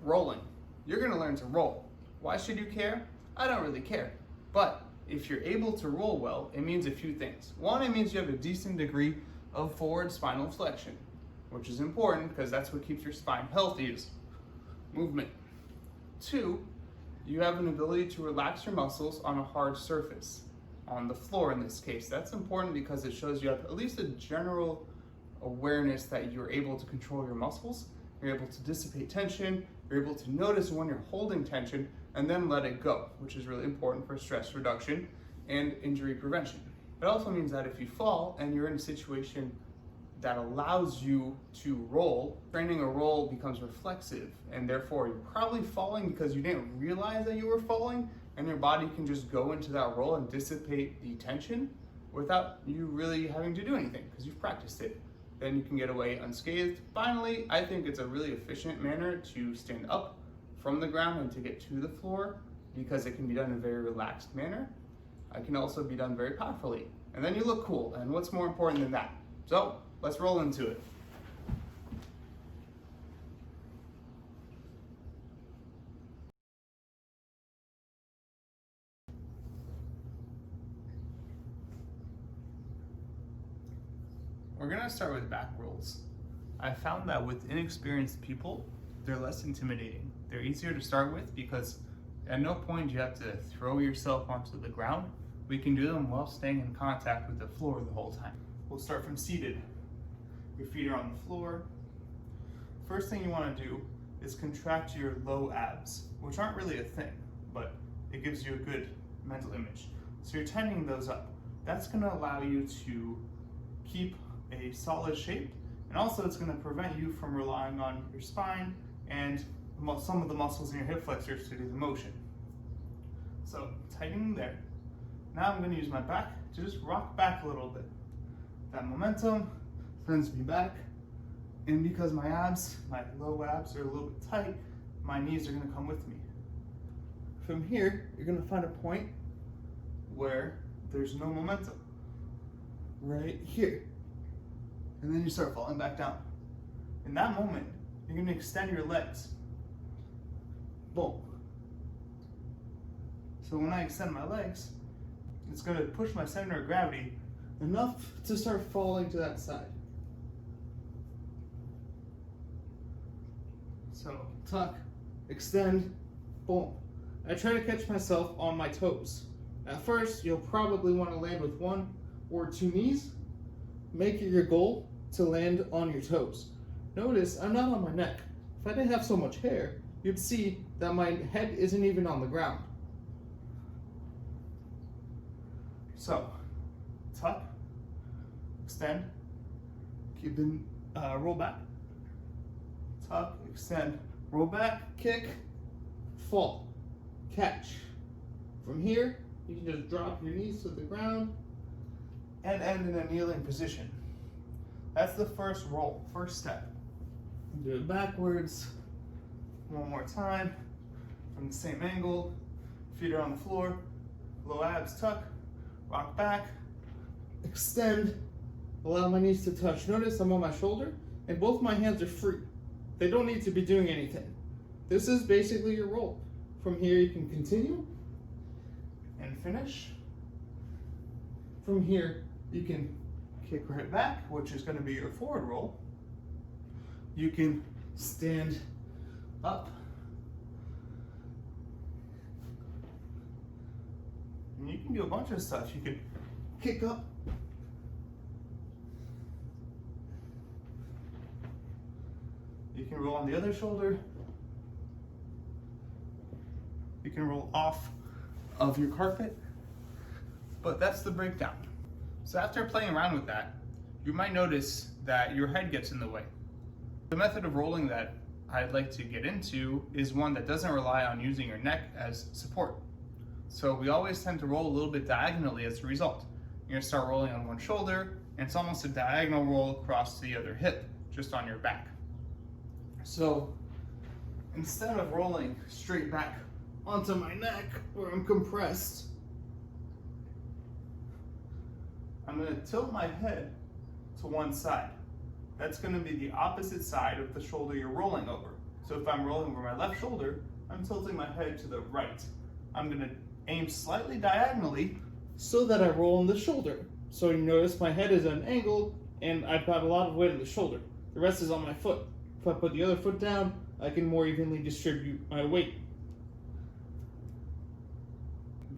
rolling. You're going to learn to roll. Why should you care? I don't really care. But if you're able to roll well, it means a few things. One, it means you have a decent degree of forward spinal flexion, which is important because that's what keeps your spine healthy, is movement. Two, you have an ability to relax your muscles on a hard surface, on the floor in this case. That's important because it shows you have at least a general awareness that you're able to control your muscles, you're able to dissipate tension, you're able to notice when you're holding tension and then let it go, which is really important for stress reduction and injury prevention. It also means that if you fall and you're in a situation that allows you to roll, training a roll becomes reflexive, and therefore you're probably falling because you didn't realize that you were falling, and your body can just go into that roll and dissipate the tension without you really having to do anything because you've practiced it. Then you can get away unscathed. Finally, I think it's a really efficient manner to stand up from the ground and to get to the floor because it can be done in a very relaxed manner. It can also be done very powerfully. And then you look cool, and what's more important than that? So, let's roll into it. We're gonna start with back rolls. I found that with inexperienced people, they're less intimidating. They're easier to start with because at no point do you have to throw yourself onto the ground. We can do them while staying in contact with the floor the whole time. We'll start from seated. Your feet are on the floor. First thing you want to do is contract your low abs, which aren't really a thing, but it gives you a good mental image. So you're tightening those up. That's going to allow you to keep a solid shape, and also it's going to prevent you from relying on your spine and some of the muscles in your hip flexors to do the motion. So tightening there. Now I'm going to use my back to just rock back a little bit. That momentum sends me back, and because my abs, my low abs are a little bit tight, my knees are going to come with me. From here, you're going to find a point where there's no momentum. Right here. And then you start falling back down. In that moment, you're going to extend your legs. Boom. So when I extend my legs, it's going to push my center of gravity enough to start falling to that side. So tuck, extend, boom. I try to catch myself on my toes. At first, you'll probably want to land with one or two knees. Make it your goal to land on your toes. Notice I'm not on my neck. If I didn't have so much hair, you'd see that my head isn't even on the ground. So, tuck, extend, keep the roll back, tuck, extend, roll back, kick, fall, catch. From here, you can just drop your knees to the ground and end in a kneeling position. That's the first roll, first step. Do it backwards, one more time, from the same angle, feet are on the floor, low abs tuck, rock back, extend, allow my knees to touch. Notice I'm on my shoulder and both my hands are free. They don't need to be doing anything. This is basically your roll. From here you can continue and finish. From here you can kick right back, which is going to be your forward roll. You can stand up. And you can do a bunch of stuff. You can kick up. You can roll on the other shoulder. You can roll off of your carpet. But that's the breakdown. So after playing around with that, you might notice that your head gets in the way. The method of rolling that I'd like to get into is one that doesn't rely on using your neck as support. So we always tend to roll a little bit diagonally as a result. You're gonna start rolling on one shoulder, and it's almost a diagonal roll across the other hip, just on your back. So instead of rolling straight back onto my neck where I'm compressed, I'm gonna tilt my head to one side. That's gonna be the opposite side of the shoulder you're rolling over. So if I'm rolling over my left shoulder, I'm tilting my head to the right. I'm gonna aim slightly diagonally so that I roll on the shoulder. So you notice my head is at an angle and I've got a lot of weight on the shoulder. The rest is on my foot. If I put the other foot down, I can more evenly distribute my weight.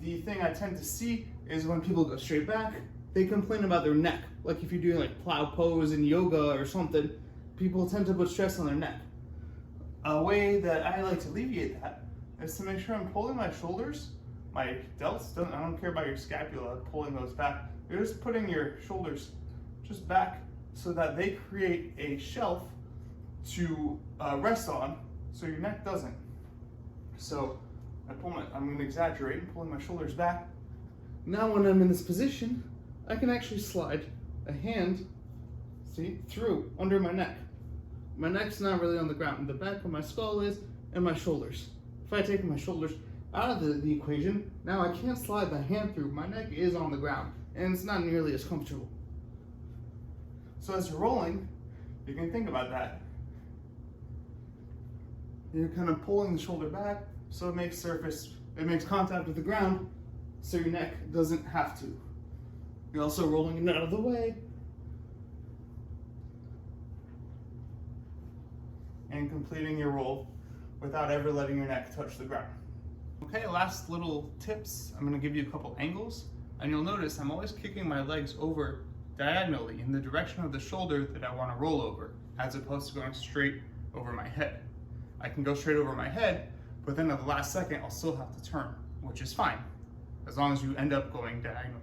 The thing I tend to see is when people go straight back, they complain about their neck. Like if you're doing like plow pose in yoga or something, people tend to put stress on their neck. A way that I like to alleviate that is to make sure I'm pulling my shoulders, my delts, I don't care about your scapula, pulling those back. You're just putting your shoulders just back so that they create a shelf to rest on so your neck doesn't. So I'm going to exaggerate, I'm pulling my shoulders back. Now when I'm in this position, I can actually slide a hand, see, through, under my neck. My neck's not really on the ground. The back of my skull is, and my shoulders. If I take my shoulders out of the equation, now I can't slide the hand through. My neck is on the ground, and it's not nearly as comfortable. So as you're rolling, you can think about that. You're kind of pulling the shoulder back, so it makes contact with the ground, so your neck doesn't have to. You're also rolling it out of the way, and completing your roll without ever letting your neck touch the ground. Okay, last little tips. I'm going to give you a couple angles, and you'll notice I'm always kicking my legs over diagonally in the direction of the shoulder that I want to roll over, as opposed to going straight over my head. I can go straight over my head, but then at the last second I'll still have to turn, which is fine, as long as you end up going diagonally.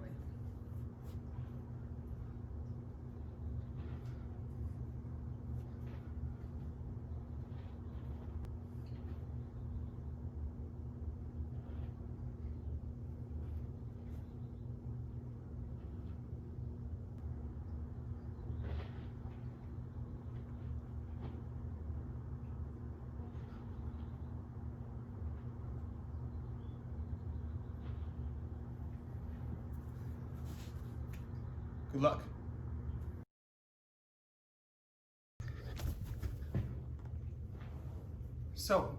Good luck. So,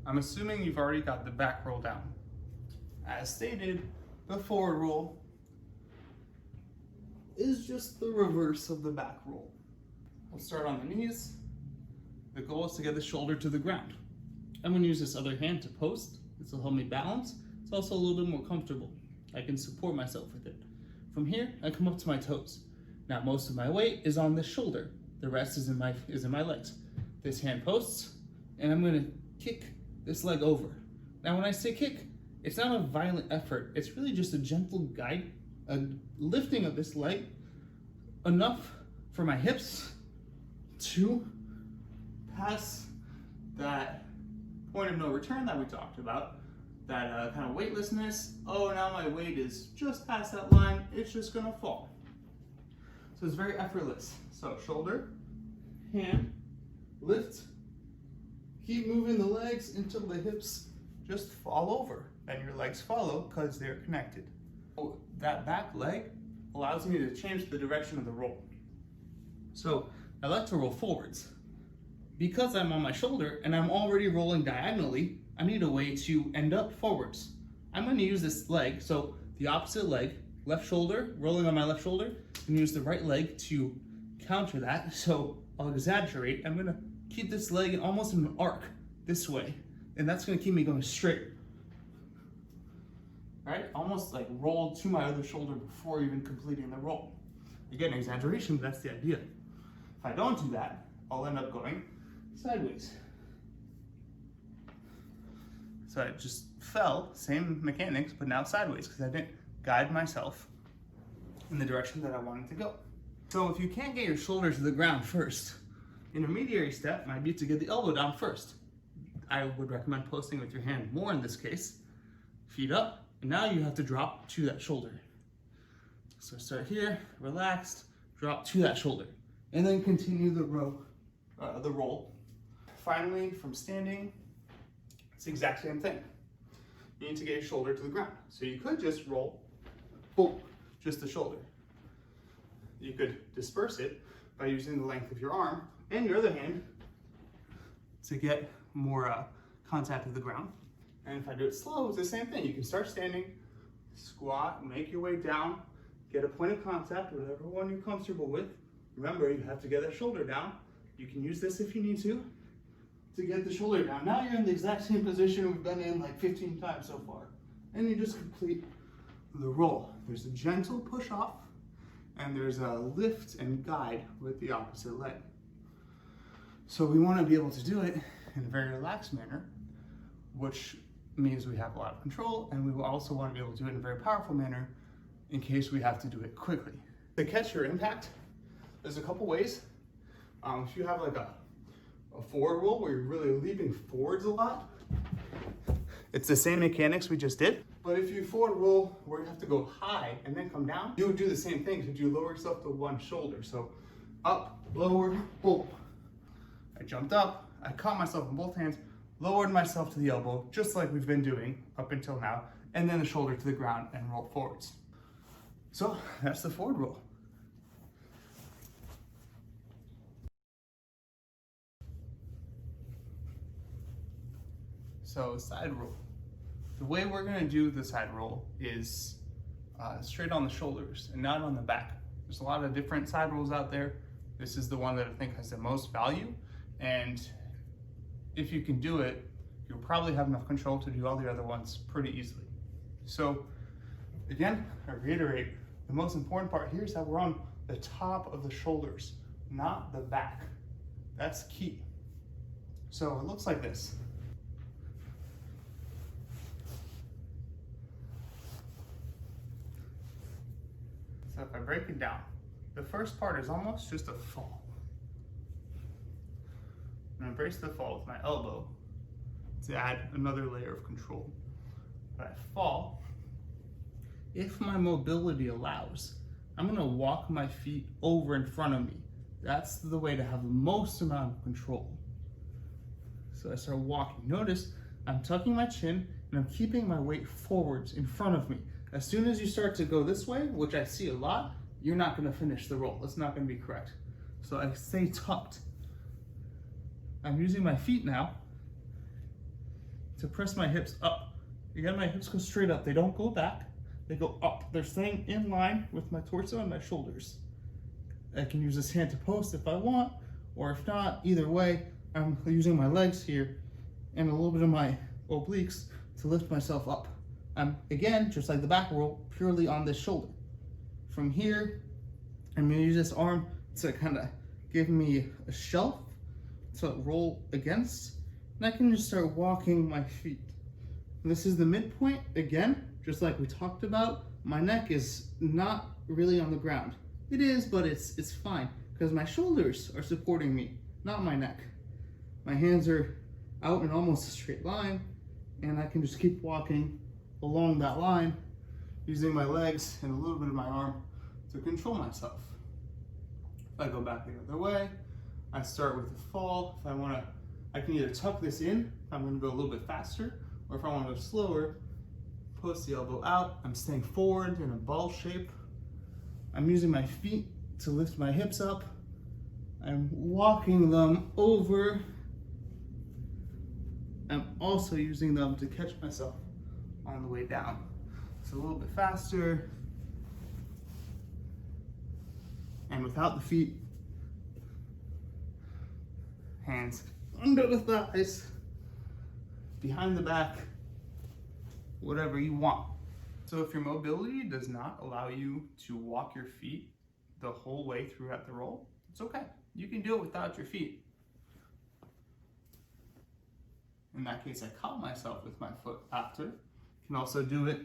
I'm assuming you've already got the back roll down. As stated, the forward roll is just the reverse of the back roll. We'll start on the knees. The goal is to get the shoulder to the ground. I'm going to use this other hand to post. This will help me balance. It's also a little bit more comfortable. I can support myself with it. From here, I come up to my toes. Now most of my weight is on this shoulder. The rest is in my legs. This hand posts, and I'm gonna kick this leg over. Now when I say kick, it's not a violent effort. It's really just a gentle guide, a lifting of this leg enough for my hips to pass that point of no return that we talked about. That kind of weightlessness, oh, now my weight is just past that line, it's just gonna fall. So it's very effortless. So shoulder, hand, lift, keep moving the legs until the hips just fall over and your legs follow because they're connected. So that back leg allows me to change the direction of the roll. So I like to roll forwards. Because I'm on my shoulder and I'm already rolling diagonally, I need a way to end up forwards. I'm going to use this leg, so the opposite leg, left shoulder, rolling on my left shoulder, and use the right leg to counter that. So I'll exaggerate. I'm going to keep this leg almost in an arc this way, and that's going to keep me going straight. Right? Almost like roll to my other shoulder before even completing the roll. Again, exaggeration, but that's the idea. If I don't do that, I'll end up going sideways. So I just fell, same mechanics, but now sideways because I didn't guide myself in the direction that I wanted to go. So if you can't get your shoulder to the ground first, intermediary step might be to get the elbow down first. I would recommend posting with your hand more in this case. Feet up, and now you have to drop to that shoulder. So start here, relaxed, drop to that shoulder, and then continue the roll. Finally, from standing, it's the exact same thing. You need to get your shoulder to the ground. So you could just roll, boom, just the shoulder. You could disperse it by using the length of your arm and your other hand to get more contact with the ground. And if I do it slow, it's the same thing. You can start standing, squat, make your way down, get a point of contact, whatever one you're comfortable with. Remember, you have to get that shoulder down. You can use this if you need to get the shoulder down. Now you're in the exact same position we've been in like 15 times so far. And you just complete the roll. There's a gentle push off, and there's a lift and guide with the opposite leg. So we want to be able to do it in a very relaxed manner, which means we have a lot of control, and we will also want to be able to do it in a very powerful manner in case we have to do it quickly. To catch your impact, there's a couple ways. If you have like a forward roll where you're really leaping forwards a lot, it's the same mechanics we just did. But if you forward roll where you have to go high and then come down, you would do the same thing, but you lower yourself to one shoulder. So up, lower, boom. I jumped up, I caught myself in both hands, lowered myself to the elbow, just like we've been doing up until now, and then the shoulder to the ground and roll forwards. So that's the forward roll. So side roll. The way we're gonna do the side roll is straight on the shoulders and not on the back. There's a lot of different side rolls out there. This is the one that I think has the most value. And if you can do it, you'll probably have enough control to do all the other ones pretty easily. So again, I reiterate, the most important part here is that we're on the top of the shoulders, not the back. That's key. So it looks like this. So if I break it down, the first part is almost just a fall. I'm gonna brace the fall with my elbow to add another layer of control. But I fall, if my mobility allows, I'm gonna walk my feet over in front of me. That's the way to have the most amount of control. So I start walking. Notice I'm tucking my chin and I'm keeping my weight forwards in front of me. As soon as you start to go this way, which I see a lot, you're not gonna finish the roll. It's not gonna be correct. So I stay tucked. I'm using my feet now to press my hips up. Again, my hips go straight up. They don't go back, they go up. They're staying in line with my torso and my shoulders. I can use this hand to post if I want, or if not, either way, I'm using my legs here and a little bit of my obliques to lift myself up. I'm, again, just like the back roll, purely on this shoulder. From here, I'm gonna use this arm to kind of give me a shelf to roll against, and I can just start walking my feet. This is the midpoint. Again, just like we talked about, my neck is not really on the ground. It is, but it's fine, because my shoulders are supporting me, not my neck. My hands are out in almost a straight line, and I can just keep walking along that line, using my legs and a little bit of my arm to control myself. If I go back the other way, I start with the fall. If I want to, I can either tuck this in, if I'm going to go a little bit faster, or if I want to go slower, post the elbow out. I'm staying forward in a ball shape. I'm using my feet to lift my hips up. I'm walking them over. I'm also using them to catch myself on the way down. So a little bit faster. And without the feet, hands under the thighs, behind the back, whatever you want. So if your mobility does not allow you to walk your feet the whole way throughout the roll, it's okay. You can do it without your feet. In that case, I caught myself with my foot after. Can also do it.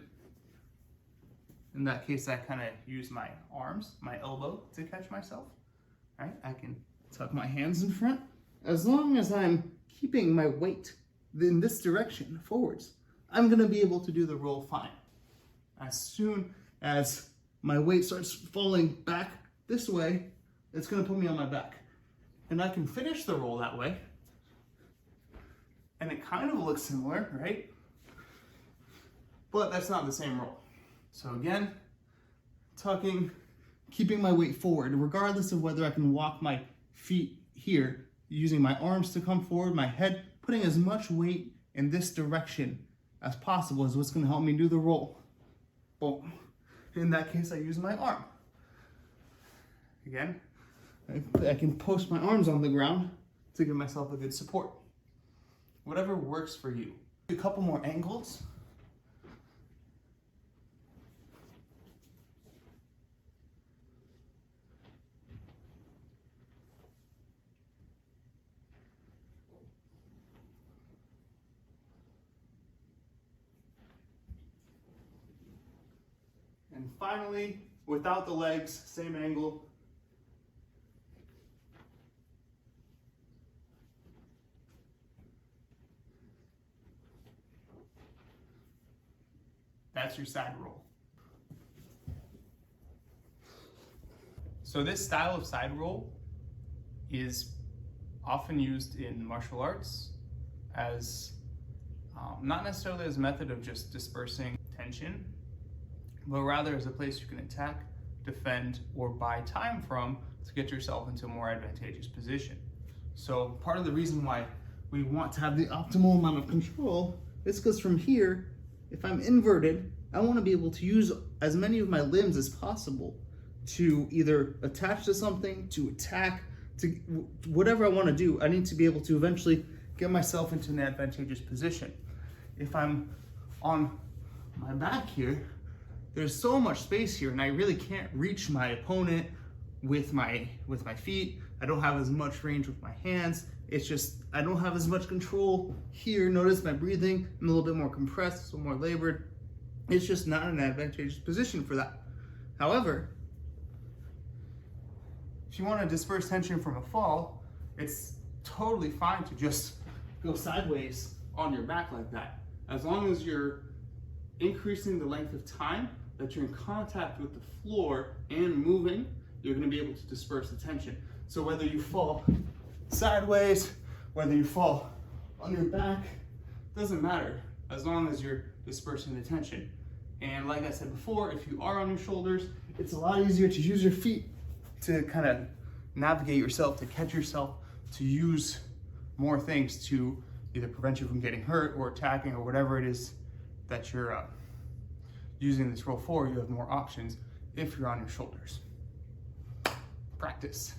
In that case, I kind of use my arms, my elbow to catch myself. Right? I can tuck my hands in front. As long as I'm keeping my weight in this direction, forwards, I'm gonna be able to do the roll fine. As soon as my weight starts falling back this way, it's gonna put me on my back. And I can finish the roll that way. And it kind of looks similar, right? But that's not the same roll. So again, tucking, keeping my weight forward, regardless of whether I can walk my feet here, using my arms to come forward, my head putting as much weight in this direction as possible is what's going to help me do the roll. Boom. In that case, I use my arm. Again, I can post my arms on the ground to give myself a good support. Whatever works for you. A couple more angles. And finally, without the legs, same angle. That's your side roll. So this style of side roll is often used in martial arts as not necessarily as a method of just dispersing tension, but rather as a place you can attack, defend, or buy time from to get yourself into a more advantageous position. So part of the reason why we want to have the optimal amount of control is because from here, if I'm inverted, I want to be able to use as many of my limbs as possible to either attach to something, to attack, to whatever I want to do. I need to be able to eventually get myself into an advantageous position. If I'm on my back here, there's so much space here and I really can't reach my opponent with my feet. I don't have as much range with my hands. It's just, I don't have as much control here. Notice my breathing, I'm a little bit more compressed, so more labored. It's just not an advantageous position for that. However, if you want to disperse tension from a fall, it's totally fine to just go sideways on your back like that. As long as you're increasing the length of time that you're in contact with the floor and moving, you're going to be able to disperse the tension. So whether you fall sideways, whether you fall on your back, doesn't matter as long as you're dispersing the tension. And like I said before, if you are on your shoulders, it's a lot easier to use your feet to kind of navigate yourself, to catch yourself, to use more things to either prevent you from getting hurt or attacking or whatever it is that you're using this roll for. You have more options if you're on your shoulders. Practice.